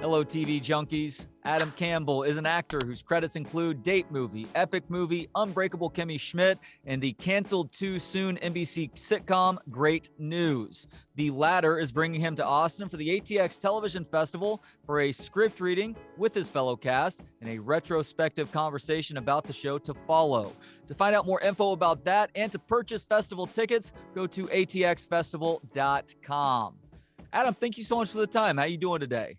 Hello, TV junkies. Adam Campbell is an actor whose credits include Date Movie, Epic Movie, Unbreakable Kimmy Schmidt, and the canceled too soon NBC sitcom Great News. The latter is bringing him to Austin for the ATX TV Festival for a script reading with his fellow cast and a retrospective conversation about the show to follow. To find out more info about that and to purchase festival tickets, go to atxfestival.com. Adam, thank you so much for the time. How are you doing today?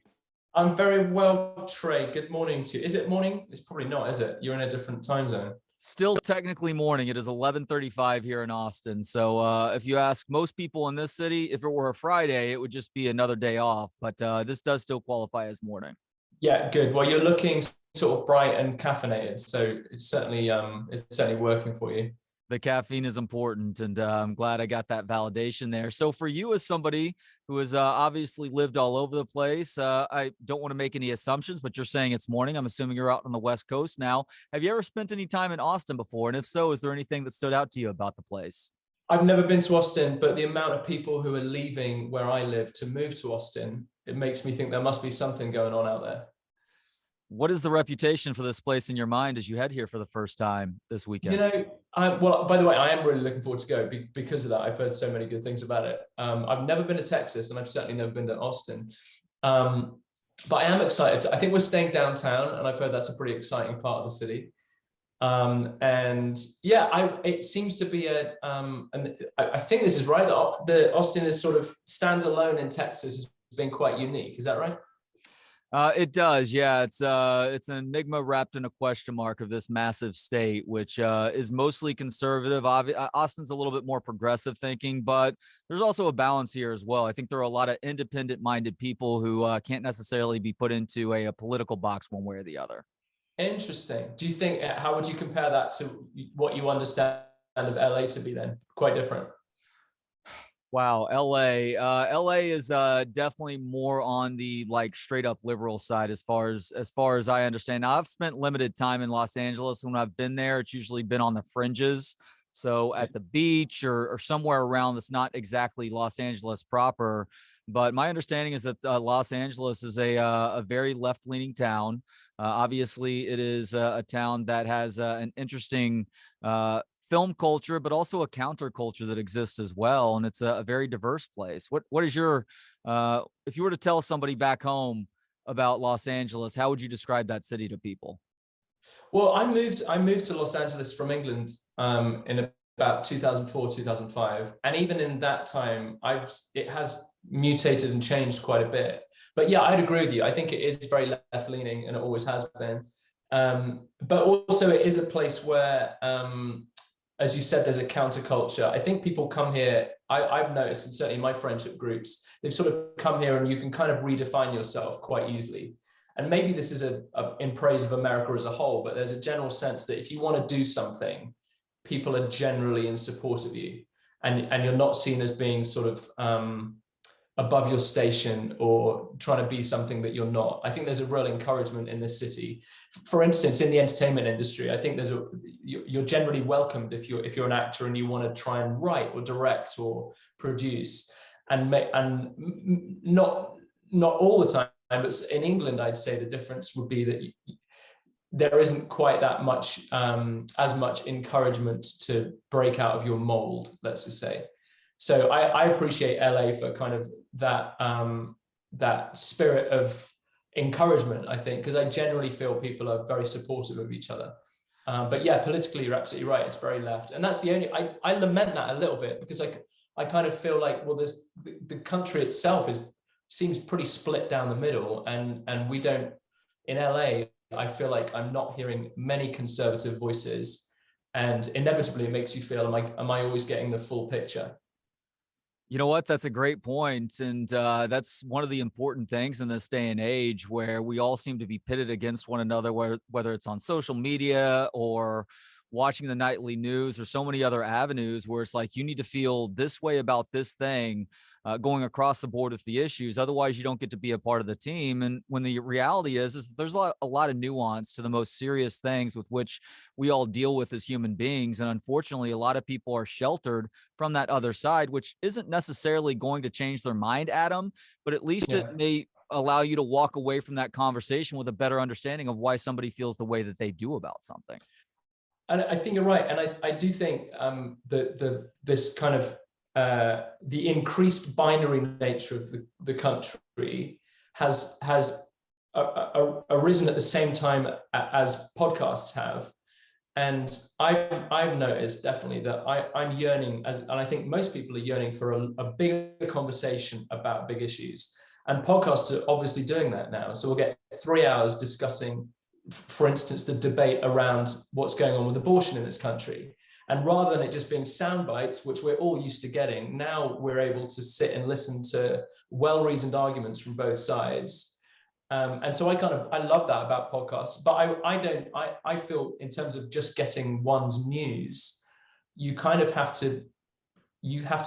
I'm very well, Trey. Good morning to you. Is it morning? It's probably not, is it? You're in a different time zone. Still technically morning. It is 11:35 here in Austin. So if you ask most people in this city, if it were a Friday, it would just be another day off. But this does still qualify as morning. Yeah, good. Well, you're looking sort of bright and caffeinated, so it's certainly working for you. The caffeine is important, and I'm glad I got that validation there. So for you, as somebody who has obviously lived all over the place, I don't want to make any assumptions, but you're saying it's morning. I'm assuming you're out on the West Coast now. Have you ever spent any time in Austin before? And if so, is there anything that stood out to you about the place? I've never been to Austin, but the amount of people who are leaving where I live to move to Austin, it makes me think there must be something going on out there. What is the reputation for this place in your mind as you head here for the first time this weekend? You know, well, by the way, I am really looking forward to go because of that. I've heard so many good things about it. I've never been to Texas, and I've certainly never been to Austin. But I am excited. I think we're staying downtown, and I've heard that's a pretty exciting part of the city. And yeah, it seems to be and I think this is right. The Austin is sort of stands alone in Texas as being quite unique. Is that right? It does, yeah. It's an enigma wrapped in a question mark of this massive state, which is mostly conservative. Austin's a little bit more progressive thinking, but there's also a balance here as well. I think there are a lot of independent-minded people who can't necessarily be put into a political box one way or the other. Interesting. Do you think, how would you compare that to what you understand of LA to be then? Quite different. Wow, LA. LA is definitely more on the like straight up liberal side as far as I understand. Now, I've spent limited time in Los Angeles. When I've been there, it's usually been on the fringes. So at the beach or somewhere around that's not exactly Los Angeles proper. But my understanding is that Los Angeles is a very left-leaning town. Obviously, it is a town that has an interesting film culture, but also a counterculture that exists as well. And it's a very diverse place. What is your, if you were to tell somebody back home about Los Angeles, how would you describe that city to people? Well, I moved to Los Angeles from England in about 2004, 2005. And even in that time, it has mutated and changed quite a bit. But yeah, I'd agree with you. I think it is very left leaning, and it always has been. But also it is a place where, as you said, there's a counterculture. I think people come here, I've noticed, and certainly my friendship groups, they've sort of come here and you can kind of redefine yourself quite easily. And maybe this is in praise of America as a whole, but there's a general sense that if you want to do something, people are generally in support of you. And you're not seen as being sort of above your station or trying to be something that you're not. I think there's a real encouragement in this city. For instance, in the entertainment industry, I think you're generally welcomed if you're an actor and you want to try and write or direct or produce, and not all the time. But in England, I'd say the difference would be that there isn't quite that much as much encouragement to break out of your mold, let's just say. So I appreciate LA for kind of that spirit of encouragement, I think, because I generally feel people are very supportive of each other. But yeah, politically, you're absolutely right. It's very left. And that's the only, I lament that a little bit, because I kind of feel like, well, the country itself seems pretty split down the middle. And we don't, in LA, I feel like I'm not hearing many conservative voices. And inevitably it makes you feel, am I always getting the full picture? You know what? That's a great point. And that's one of the important things in this day and age where we all seem to be pitted against one another, whether it's on social media or watching the nightly news or so many other avenues where it's like, you need to feel this way about this thing going across the board with the issues. Otherwise, you don't get to be a part of the team. And when the reality is that there's a lot of nuance to the most serious things with which we all deal with as human beings. And unfortunately, a lot of people are sheltered from that other side, which isn't necessarily going to change their mind, Adam, but at least it Yeah. may allow you to walk away from that conversation with a better understanding of why somebody feels the way that they do about something. And I think you're right. And I do think this kind of the increased binary nature of the country has arisen at the same time as podcasts have. And I've noticed definitely that I'm yearning, and I think most people are yearning for a bigger conversation about big issues. And podcasts are obviously doing that now. So we'll get 3 hours discussing, for instance, the debate around what's going on with abortion in this country. And rather than it just being sound bites, which we're all used to getting, now we're able to sit and listen to well-reasoned arguments from both sides. And so I love that about podcasts, but I feel in terms of just getting one's news, you kind of have to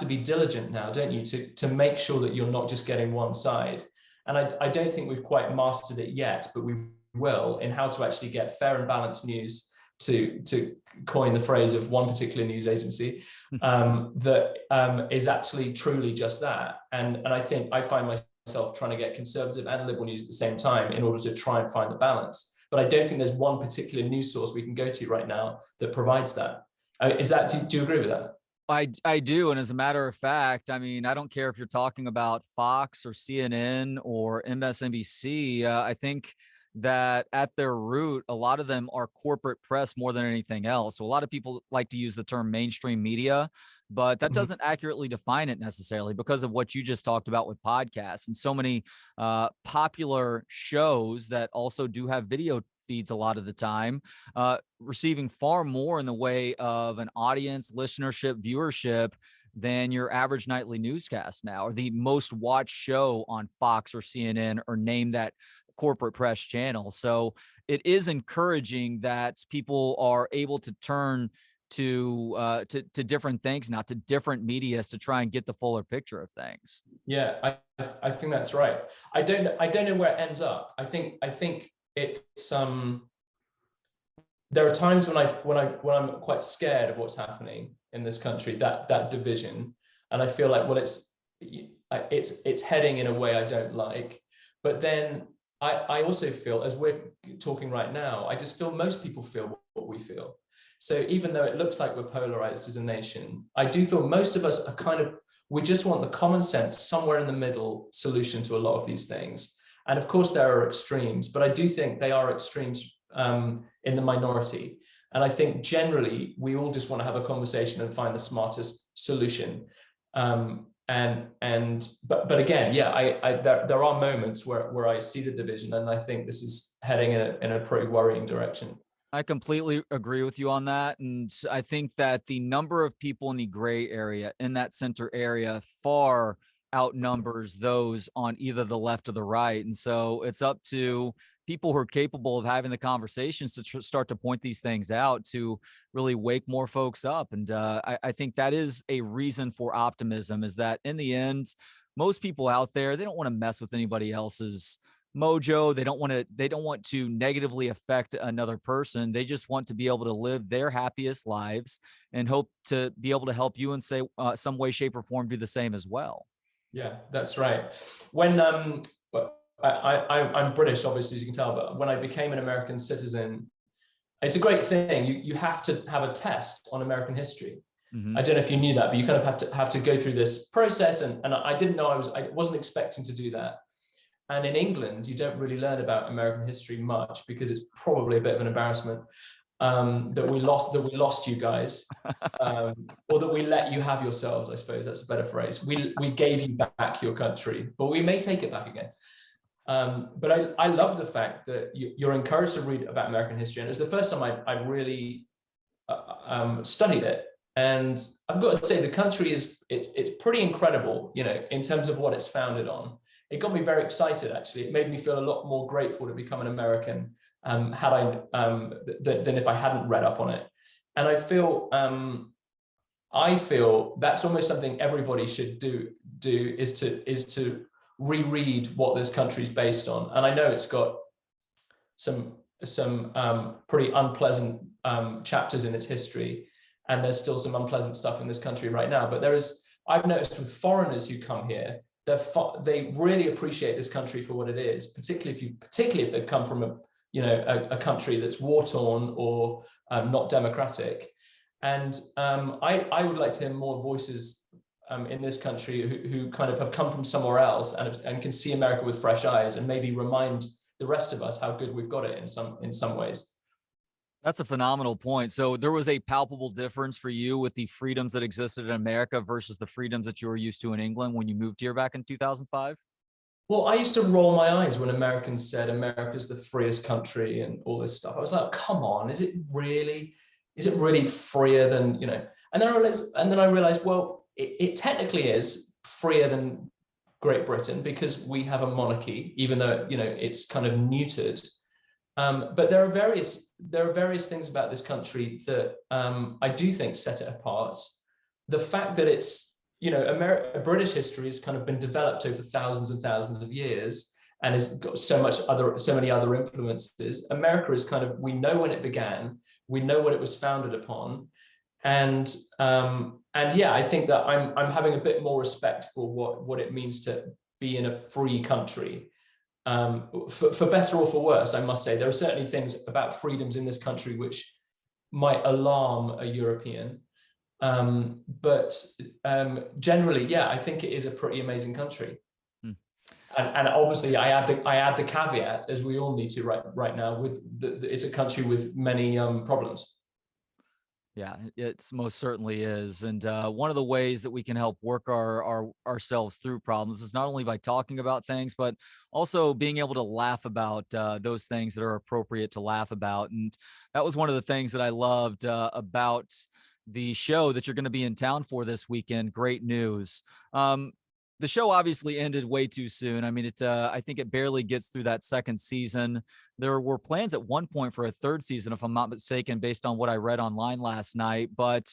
be diligent now, don't you, to make sure that you're not just getting one side. And I don't think we've quite mastered it yet, but we will, in how to actually get fair and balanced news, to coin the phrase of one particular news agency, that is actually truly just that. And I think I find myself trying to get conservative and liberal news at the same time in order to try and find the balance. But I don't think there's one particular news source we can go to right now that provides that. Do you agree with that? I do. And as a matter of fact, I mean, I don't care if you're talking about Fox or CNN or MSNBC. I think that at their root, a lot of them are corporate press more than anything else. So a lot of people like to use the term mainstream media, but that doesn't accurately define it necessarily, because of what you just talked about with podcasts and so many popular shows that also do have video feeds a lot of the time, receiving far more in the way of an audience, listenership, viewership than your average nightly newscast now, or the most watched show on Fox or CNN, or name that corporate press channel. So it is encouraging that people are able to turn to different things, not to different medias, to try and get the fuller picture of things. Yeah, I think that's right. I don't know where it ends up. I think it's there are times when I'm quite scared of what's happening in this country, that division, and I feel like, well, it's heading in a way I don't like. But then I also feel, as we're talking right now, I just feel most people feel what we feel. So even though it looks like we're polarized as a nation, I do feel most of us are we just want the common sense, somewhere in the middle solution to a lot of these things. And of course there are extremes, but I do think they are extremes in the minority. And I think generally we all just want to have a conversation and find the smartest solution. But again, yeah, there are moments where I see the division, and I think this is heading in a pretty worrying direction. I completely agree with you on that. And I think that the number of people in the gray area, in that center area, far outnumbers those on either the left or the right. And so it's up to people who are capable of having the conversations to start to point these things out, to really wake more folks up. And I think that is a reason for optimism, is that in the end, most people out there, they don't want to mess with anybody else's mojo. They don't want to negatively affect another person. They just want to be able to live their happiest lives and hope to be able to help you in some way, shape, or form do the same as well. Yeah, that's right. When I'm British, obviously, as you can tell, but when I became an American citizen, it's a great thing. You have to have a test on American history. I don't know if you knew that, but you kind of have to go through this process, and I didn't know I wasn't expecting to do that. And in England, you don't really learn about American history much, because it's probably a bit of an embarrassment that we lost you guys, or that we let you have yourselves. I suppose that's a better phrase. We gave you back your country, but we may take it back again. But I love the fact that you're encouraged to read about American history, and it's the first time I really studied it. And I've got to say, the country it's pretty incredible, in terms of what it's founded on. It got me very excited, actually. It made me feel a lot more grateful to become an American than if I hadn't read up on it. And I feel I feel that's almost something everybody should do is to reread what this country is based on. And I know it's got some pretty unpleasant chapters in its history, and there's still some unpleasant stuff in this country right now. But I've noticed with foreigners who come here, they really appreciate this country for what it is, particularly if they've come from a country that's war torn or not democratic. And I would like to hear more voices in this country who kind of have come from somewhere else and can see America with fresh eyes, and maybe remind the rest of us how good we've got it in some ways. That's a phenomenal point. So there was a palpable difference for you with the freedoms that existed in America versus the freedoms that you were used to in England when you moved here back in 2005? Well, I used to roll my eyes when Americans said America's the freest country and all this stuff. I was like, come on, is it really freer than, And then I realized, well, it technically is freer than Great Britain because we have a monarchy, even though it's kind of neutered. But there are various things about this country that I do think set it apart. The fact that it's British history has kind of been developed over thousands and thousands of years and has got so many other influences. America is kind of, we know when it began, we know what it was founded upon, and yeah, I think that I'm having a bit more respect for what it means to be in a free country. For better or for worse, I must say, there are certainly things about freedoms in this country which might alarm a European. But generally, yeah, I think it is a pretty amazing country. And obviously, I add the caveat, as we all need to right now, with it's a country with many problems. Yeah, it most certainly is. And one of the ways that we can help work ourselves through problems is not only by talking about things, but also being able to laugh about those things that are appropriate to laugh about. And that was one of the things that I loved about the show that you're going to be in town for this weekend. Great news. The show obviously ended way too soon. I mean, I think it barely gets through that second season. There were plans at one point for a third season, if I'm not mistaken, based on what I read online last night. But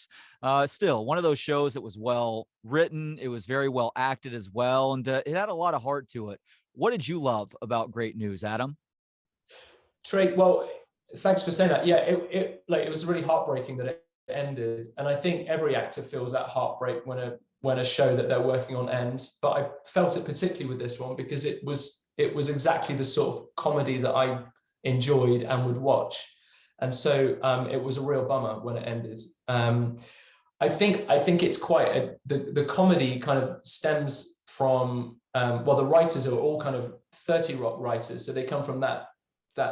still, one of those shows that was well written. It was very well acted as well. And it had a lot of heart to it. What did you love about Great News, Adam? Trey, well, thanks for saying that. Yeah, it was really heartbreaking that it ended. And I think every actor feels that heartbreak when a show that they're working on ends, but I felt it particularly with this one because it was exactly the sort of comedy that I enjoyed and would watch, and so it was a real bummer when it ended. I think it's quite the comedy kind of stems from the writers are all kind of 30 Rock writers, so they come from that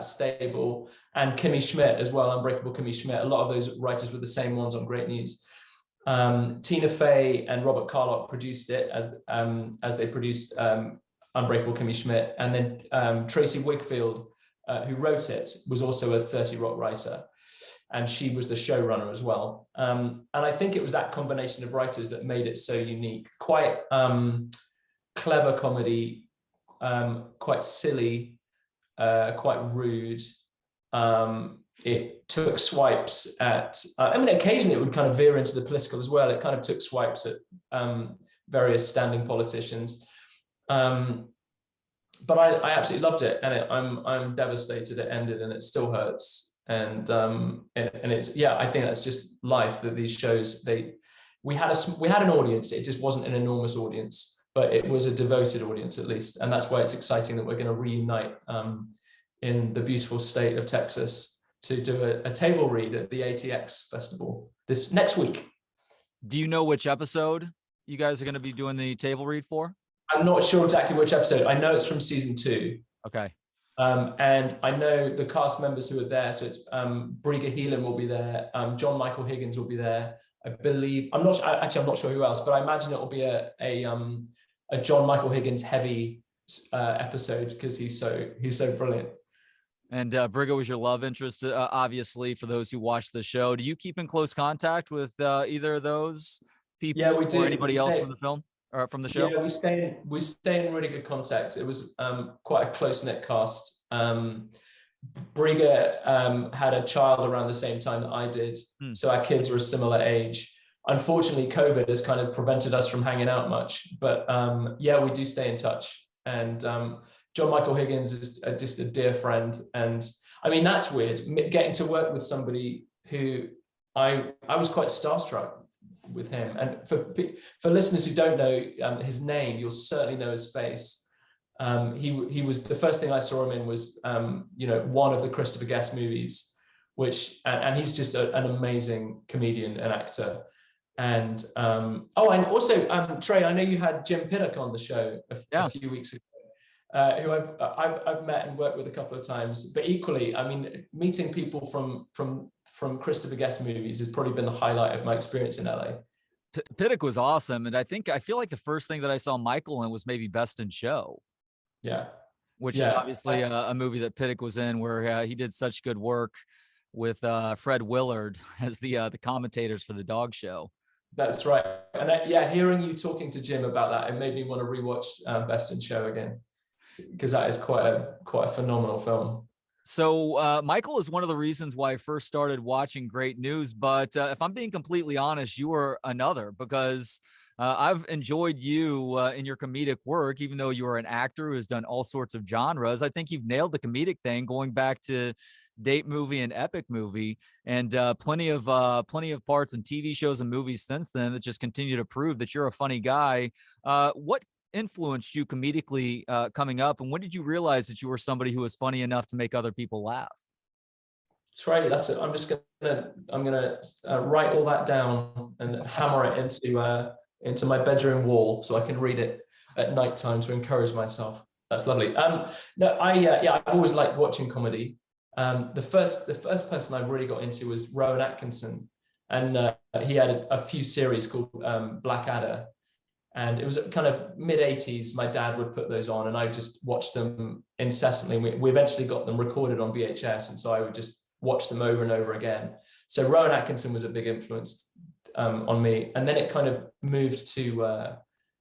stable, and Kimmy Schmidt as well, Unbreakable Kimmy Schmidt. A lot of those writers were the same ones on Great News. Tina Fey and Robert Carlock produced it as they produced Unbreakable Kimmy Schmidt, and then Tracy Wigfield, who wrote it, was also a 30 Rock writer, and she was the showrunner as well. And I think it was that combination of writers that made it so unique. Quite clever comedy, quite silly, quite rude. It took swipes at, occasionally it would kind of veer into the political as well. It kind of took swipes at various standing politicians. But I absolutely loved it, and I'm devastated it ended, and it still hurts. And it's, yeah, I think that's just life, that these shows, we had an audience. It just wasn't an enormous audience, but it was a devoted audience at least, and that's why it's exciting that we're going to reunite in the beautiful state of Texas to do a table read at the ATX Festival this next week. Do you know which episode you guys are going to be doing the table read for? I'm not sure exactly which episode. I know it's from season 2. Okay. And I know the cast members who are there. So it's Briga Heelan will be there. John Michael Higgins will be there. I believe, I'm not sure who else, but I imagine it will be a John Michael Higgins heavy episode because he's so brilliant. And Briga was your love interest, obviously, for those who watch the show. Do you keep in close contact with either of those people? Yeah, we do. Or anybody else from the film or from the show? Yeah, we stay in really good contact. It was quite a close-knit cast. Briga had a child around the same time that I did, so our kids were a similar age. unfortunately, COVID has kind of prevented us from hanging out much. But yeah, we do stay in touch. And John Michael Higgins is just a dear friend. And I mean, that's weird, getting to work with somebody who I was quite starstruck with him. And for listeners who don't know his name, you'll certainly know his face. He was, the first thing I saw him in was one of the Christopher Guest movies, which and he's just an amazing comedian and actor. And and also Trey, I know you had Jim Pinnock on the show a few weeks ago, who I've met and worked with a couple of times. But equally, I mean, meeting people from Christopher Guest movies has probably been the highlight of my experience in LA. Pinnock was awesome, and I feel like the first thing that I saw Michael in was maybe Best in Show. Yeah, which is obviously a movie that Pinnock was in, where he did such good work with Fred Willard as the commentators for the dog show. That's right. And hearing you talking to Jim about that, it made me want to rewatch Best in Show again, because that is quite a phenomenal film. So Michael is one of the reasons why I first started watching Great News. But if I'm being completely honest, you are another, because I've enjoyed you in your comedic work, even though you are an actor who has done all sorts of genres. I think you've nailed the comedic thing, going back to date movie and epic movie, and plenty of parts in TV shows and movies since then that just continue to prove that you're a funny guy. What influenced you comedically coming up, and when did you realize that you were somebody who was funny enough to make other people laugh? Trey, that's it. I'm gonna write all that down and hammer it into my bedroom wall so I can read it at nighttime to encourage myself. That's lovely. No, I've always liked watching comedy. The first person I really got into was Rowan Atkinson, and he had a few series called Blackadder, and it was kind of mid-80s. My dad would put those on, and I just watched them incessantly. We eventually got them recorded on VHS, and so I would just watch them over and over again. So Rowan Atkinson was a big influence on me, and then it kind of moved to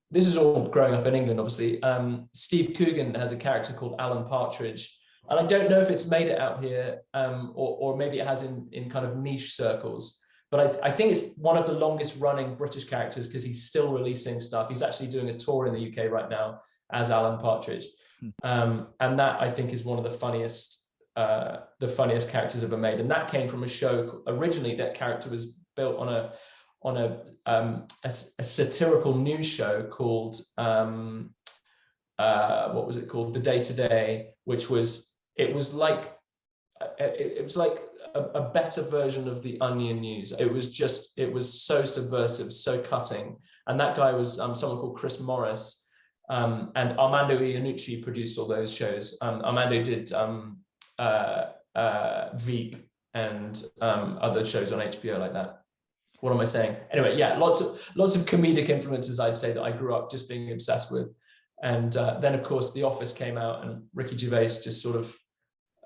this is all growing up in England, obviously. Steve Coogan has a character called Alan Partridge, and I don't know if it's made it out here, or maybe it has in kind of niche circles, but I think it's one of the longest running British characters, because he's still releasing stuff. He's actually doing a tour in the UK right now as Alan Partridge. And that, I think, is one of the funniest characters ever made. And that came from a show. Originally, that character was built on a satirical news show called what was it called? The Day to Day, which was like a better version of the Onion News. It was so subversive, so cutting. And that guy was someone called Chris Morris, and Armando Iannucci produced all those shows. Armando did Veep and other shows on HBO like that. What am I saying? Anyway, yeah, lots of comedic influences, I'd say, that I grew up just being obsessed with. And then, of course, The Office came out, and Ricky Gervais just sort of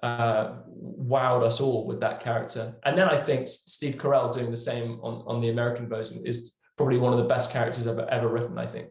wowed us all with that character. And then I think Steve Carell doing the same on the American version is probably one of the best characters ever written, I think.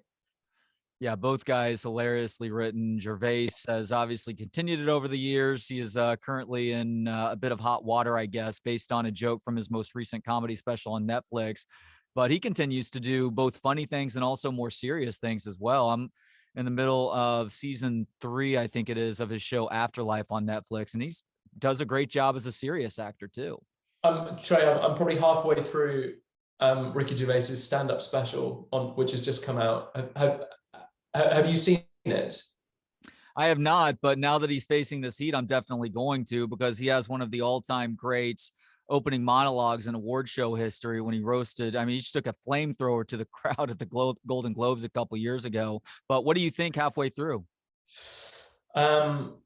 Yeah, both guys hilariously written. Gervais has obviously continued it over the years. He is currently in a bit of hot water, I guess, based on a joke from his most recent comedy special on Netflix. But he continues to do both funny things and also more serious things as well. I'm in the middle of season 3, I think it is, of his show Afterlife on Netflix, and he does a great job as a serious actor too. Trey, I'm probably halfway through Ricky Gervais's stand-up special, which has just come out. Have you seen it? I have not, but now that he's facing this heat, I'm definitely going to, because he has one of the all-time great opening monologues in award show history when he roasted. I mean, he just took a flamethrower to the crowd at the Golden Globes a couple years ago. But what do you think halfway through? Well,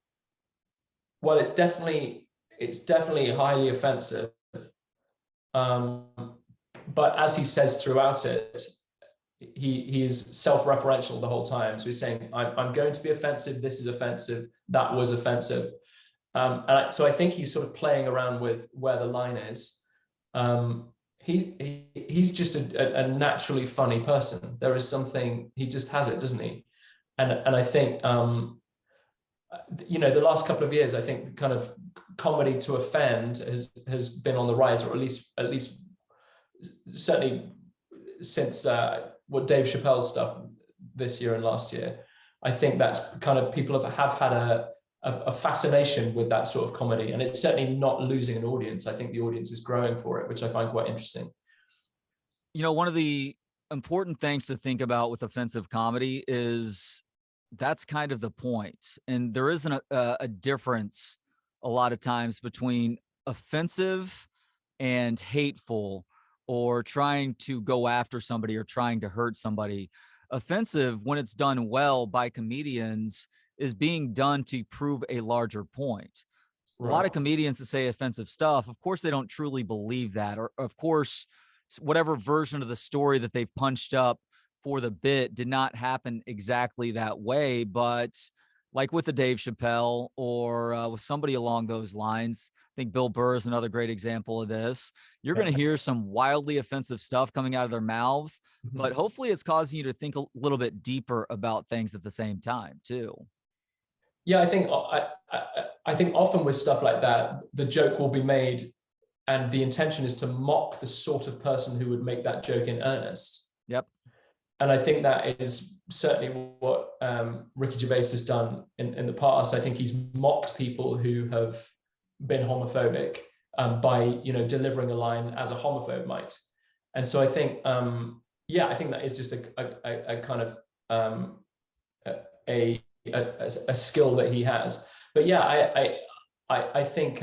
it's definitely highly offensive. But as he says throughout it, he is self-referential the whole time. So he's saying, I'm going to be offensive. This is offensive. That was offensive. So I think he's sort of playing around with where the line is. He's just a naturally funny person. There is something, he just has it, doesn't he? And I think, the last couple of years, I think kind of comedy to offend has been on the rise, or at least certainly since what Dave Chappelle's stuff this year and last year. I think that's kind of, people have had a fascination with that sort of comedy, and it's certainly not losing an audience. I think the audience is growing for it, which I find quite interesting. You know, one of the important things to think about with offensive comedy is that's kind of the point. And there isn't a difference a lot of times between offensive and hateful, or trying to go after somebody or trying to hurt somebody. Offensive, when it's done well by comedians, is being done to prove a larger point. A lot of Right. comedians that say offensive stuff, of course, they don't truly believe that. Or, of course, whatever version of the story that they've punched up for the bit did not happen exactly that way. But like with the Dave Chappelle or with somebody along those lines, I think Bill Burr is another great example of this. You're going to hear some wildly offensive stuff coming out of their mouths, but hopefully it's causing you to think a little bit deeper about things at the same time, too. Yeah, I think often with stuff like that, the joke will be made, and the intention is to mock the sort of person who would make that joke in earnest. Yep. And I think that is certainly what Ricky Gervais has done in the past. I think he's mocked people who have been homophobic by, you know, delivering a line as a homophobe might. And so I think, yeah, I think that is just a kind of a skill that he has. But yeah, I think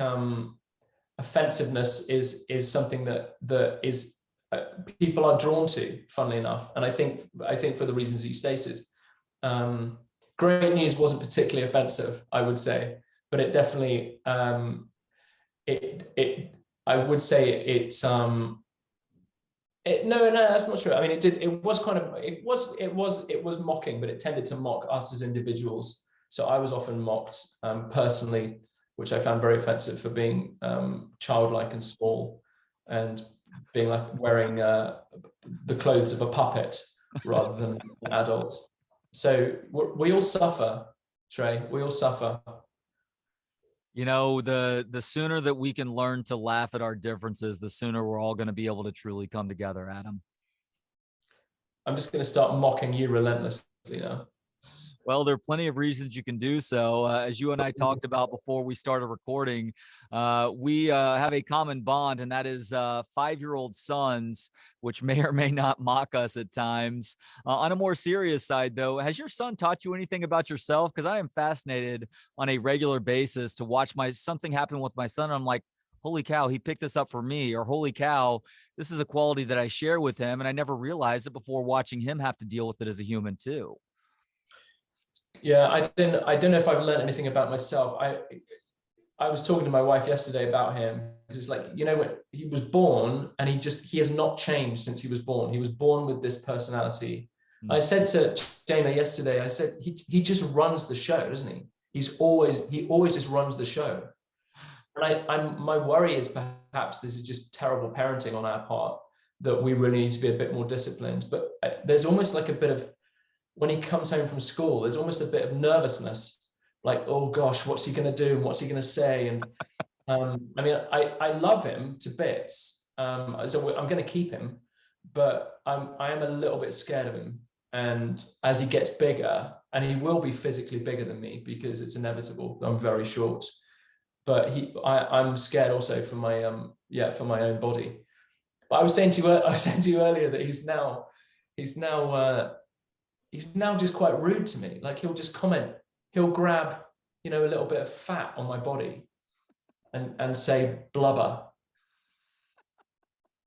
offensiveness is something that is people are drawn to, funnily enough, and I think for the reasons you stated. Great News wasn't particularly offensive, I would say, but it definitely I would say it's no, that's not true. I mean, it was mocking, but it tended to mock us as individuals. So I was often mocked personally, which I found very offensive, for being childlike and small, and being like wearing the clothes of a puppet rather than an adult. So we all suffer, Trey. We all suffer. You know, the sooner that we can learn to laugh at our differences, the sooner we're all going to be able to truly come together, Adam. I'm just going to start mocking you relentlessly now. Well, there are plenty of reasons you can do so. As you and I talked about before we started recording, we have a common bond, and that is 5-year-old sons, which may or may not mock us at times. On a more serious side, though, has your son taught you anything about yourself? Because I am fascinated on a regular basis to watch something happen with my son. And I'm like, holy cow, he picked this up for me, or holy cow, this is a quality that I share with him. And I never realized it before watching him have to deal with it as a human too. Yeah, I don't know if I've learned anything about myself. I was talking to my wife yesterday about him. It's like, you know, when he was born, and he has not changed since he was born. He was born with this personality. I said to Jamie yesterday, I said, he just runs the show, doesn't he? He always just runs the show. And my worry is perhaps this is just terrible parenting on our part, that we really need to be a bit more disciplined. But there's almost like a bit of, when he comes home from school, there's almost a bit of nervousness, like, oh gosh, what's he going to do? And what's he going to say? And I mean, I love him to bits. So I'm going to keep him, but I am a little bit scared of him. And as he gets bigger, and he will be physically bigger than me because it's inevitable, I'm very short, but I'm scared also for my own body. But I was saying to you earlier that he's now just quite rude to me. Like, he'll just comment, he'll grab, you know, a little bit of fat on my body and say blubber.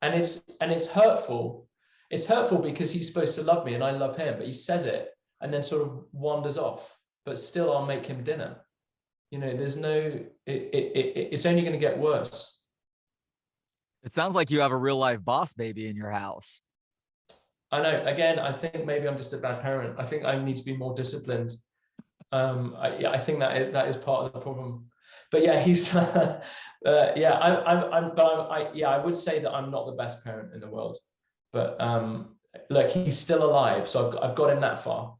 And it's hurtful. It's hurtful because he's supposed to love me and I love him, but he says it and then sort of wanders off. But still, I'll make him dinner. You know, it's only going to get worse. It sounds like you have a real life boss baby in your house. I know. Again, I think maybe I'm just a bad parent. I think I need to be more disciplined. I think that is part of the problem. But yeah, he's I would say that I'm not the best parent in the world. But look, he's still alive, so I've got him that far.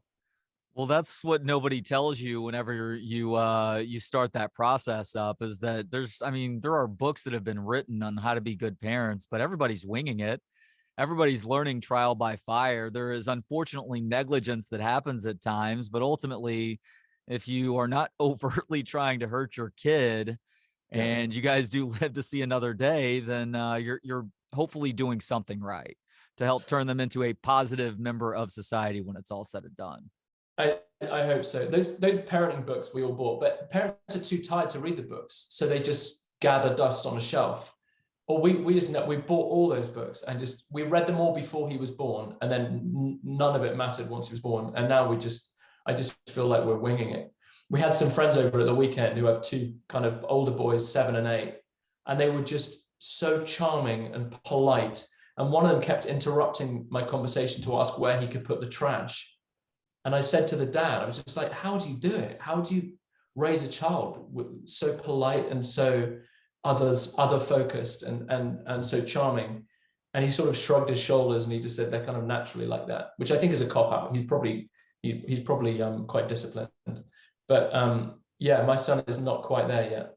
Well, that's what nobody tells you whenever you start that process up, is that there are books that have been written on how to be good parents, but everybody's winging it. everybody's learning trial by fire. There is unfortunately negligence that happens at times, but ultimately, if you are not overtly trying to hurt your kid Yeah. and you guys do live to see another day, then you're hopefully doing something right to help turn them into a positive member of society when it's all said and done. I hope so. Those parenting books we all bought, but parents are too tired to read the books, so they just gather dust on a shelf. Or we just know we bought all those books and just we read them all before he was born, and then none of it mattered once he was born. And now I just feel like we're winging it. We had some friends over at the weekend who have two kind of older boys, 7 and 8, and they were just so charming and polite. And one of them kept interrupting my conversation to ask where he could put the trash. And I said to the dad, I was just like, how do you do it? How do you raise a child so polite and so other focused and so charming? And he sort of shrugged his shoulders and he just said they're kind of naturally like that, which I think is a cop out. He's probably quite disciplined, but yeah, my son is not quite there yet.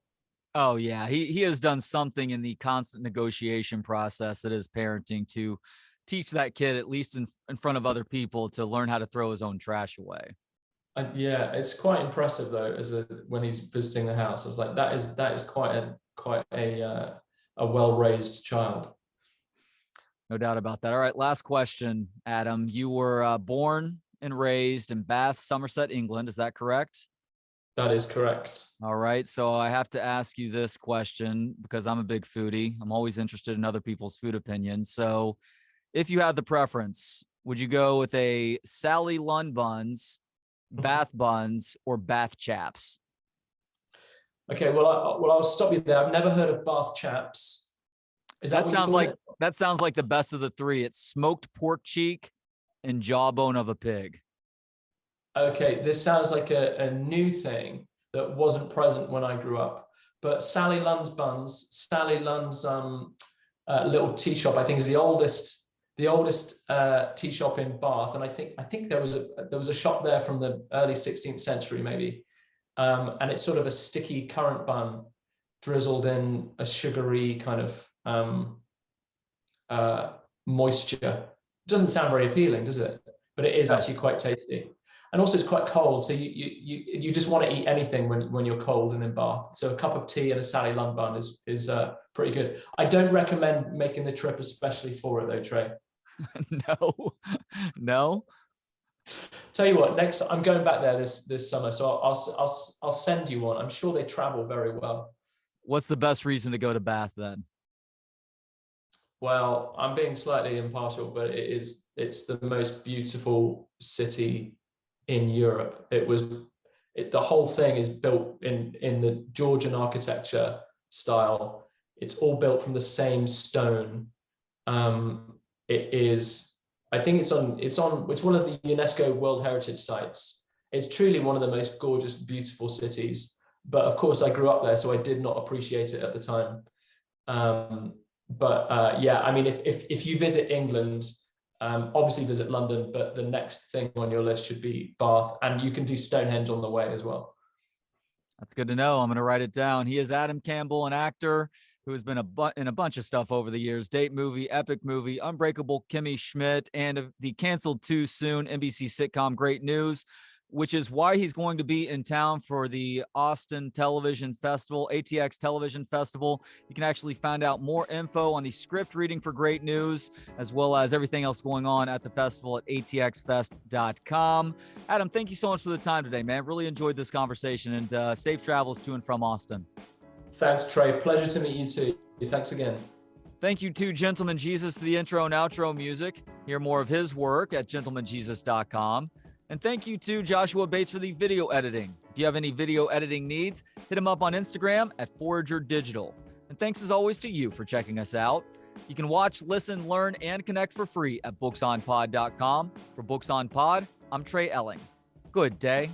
Oh yeah, he has done something in the constant negotiation process that is parenting to teach that kid, at least in front of other people, to learn how to throw his own trash away. Yeah, it's quite impressive though. When he's visiting the house, I was like, that is quite a well-raised child. No doubt about that. All right, last question, Adam. You were born and raised in Bath, Somerset, England. Is that correct? That is correct. All right. So I have to ask you this question because I'm a big foodie. I'm always interested in other people's food opinions. So if you had the preference, would you go with a Sally Lunn buns, Bath buns, or Bath chaps? Okay, well, I'll stop you there. I've never heard of Bath chaps. Is that what you call it? That sounds like the best of the three. It's smoked pork cheek and jawbone of a pig. Okay, this sounds like a new thing that wasn't present when I grew up. But Sally Lunn's buns, Sally Lunn's little tea shop, I think is the oldest tea shop in Bath, and I think there was a shop there from the early 16th century maybe, and it's sort of a sticky currant bun drizzled in a sugary kind of moisture. It doesn't sound very appealing, does it? But it is actually quite tasty. And also it's quite cold, so you just want to eat anything when you're cold and in Bath. So a cup of tea and a Sally Lunn bun is pretty good. I don't recommend making the trip especially for it though, Trey. No. Tell you what, next I'm going back there this summer, so I'll send you one. I'm sure they travel very well. What's the best reason to go to Bath then? Well, I'm being slightly impartial, but it's the most beautiful city in Europe. The whole thing is built in the Georgian architecture style. It's all built from the same stone. I think it's one of the UNESCO World Heritage Sites. It's truly one of the most gorgeous, beautiful cities. But of course, I grew up there, so I did not appreciate it at the time. Yeah, I mean, if you visit England, obviously visit London, but the next thing on your list should be Bath, and you can do Stonehenge on the way as well. That's good to know. I'm going to write it down. He is Adam Campbell, an actor who has been in a bunch of stuff over the years: Date Movie, Epic Movie, Unbreakable Kimmy Schmidt, and the canceled too soon NBC sitcom Great News, which is why he's going to be in town for the Austin Television Festival, ATX Television Festival. You can actually find out more info on the script reading for Great News, as well as everything else going on at the festival at atxfest.com. Adam, thank you so much for the time today, man. Really enjoyed this conversation, and safe travels to and from Austin. Thanks, Trey. Pleasure to meet you too. Thanks again. Thank you to Gentleman Jesus for the intro and outro music. Hear more of his work at gentlemanjesus.com. And thank you to Joshua Bates for the video editing. If you have any video editing needs, hit him up on Instagram at Forager Digital. And thanks as always to you for checking us out. You can watch, listen, learn, and connect for free at booksonpod.com. For Books on Pod, I'm Trey Elling. Good day.